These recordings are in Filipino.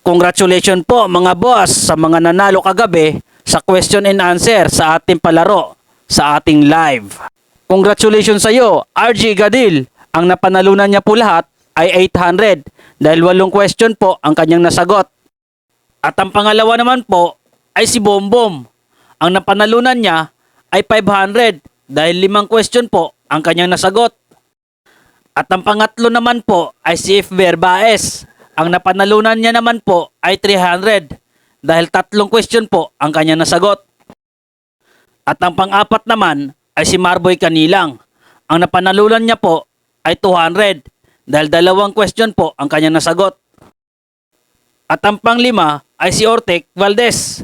Congratulations po mga boss sa mga nanalo kagabi sa question and answer sa ating palaro sa ating live. Congratulations sa iyo, RG Gadil. Ang napanalunan niya po lahat ay 800 dahil 8 question po ang kanyang nasagot. At ang pangalawa naman po ay si Bombom. Ang napanalunan niya ay 500 dahil 5 question po ang kanyang nasagot. At ang pangatlo naman po ay si F. Verbaes. Ang napanalunan niya naman po ay 300 dahil 3 question po ang kanyang nasagot. At ang pang-apat naman ay si Marboy Kanilang. Ang napanalunan niya po ay 200 dahil 2 question po ang kanyang nasagot. At ang pang-5 ay si Ortec Valdez.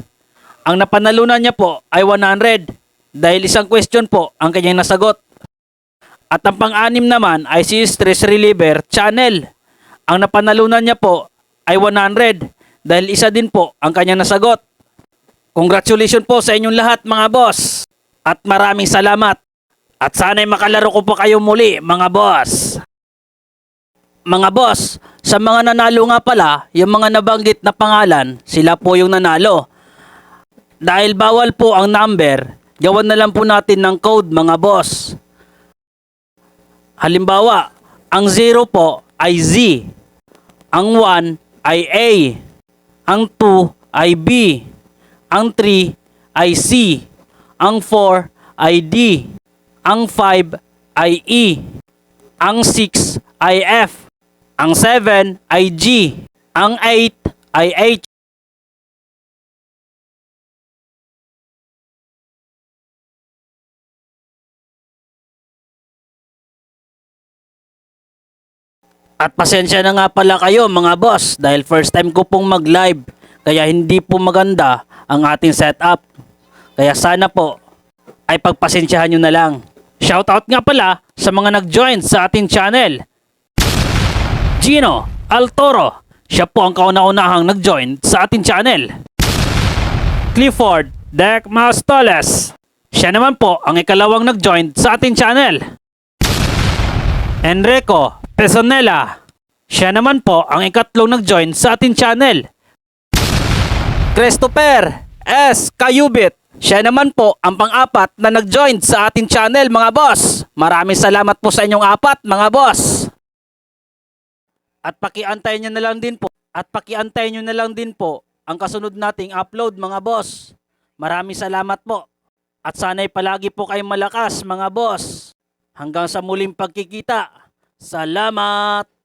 Ang napanalunan niya po ay 100 dahil 1 question po ang kanyang nasagot. At ang pang-6 naman ay si Stress Reliever Channel. Ang napanalunan niya po ay 100 dahil 1 din po ang kanyang nasagot. Congratulations po sa inyong lahat mga boss. At maraming salamat. At sana'y makalaro ko po kayo muli mga boss. Mga boss, sa mga nanalo nga pala, yung mga nabanggit na pangalan, sila po yung nanalo. Dahil bawal po ang number, gawan na lang po natin ng code mga boss. Halimbawa, ang 0 po ay Z. Ang 1 ay A, ang 2 ay B, ang 3 ay C, ang 4 ay D, ang 5 ay E, ang 6 ay F, ang 7 ay G, ang 8 ay H. At pasensya na nga pala kayo mga boss dahil first time ko pong mag-live kaya hindi po maganda ang ating setup. Kaya sana po ay pagpasensyahan nyo na lang. Shoutout nga pala sa mga nag-join sa ating channel. Gino Altoro, siya po ang kauna-unahang nag-join sa ating channel. Clifford Derek Mastoles, siya naman po ang ikalawang nag-join sa ating channel. Enrico Pesonela, siya naman po ang ikatlong nag-join sa ating channel. Christopher S. Kayubit, siya naman po ang pang-apat na nag-join sa ating channel mga boss. Maraming salamat po sa inyong 4 mga boss. At pakiantayin nyo na lang din po ang kasunod nating upload mga boss. Maraming salamat po. At sana'y palagi po kayong malakas mga boss. Hanggang sa muling pagkikita. Salamat!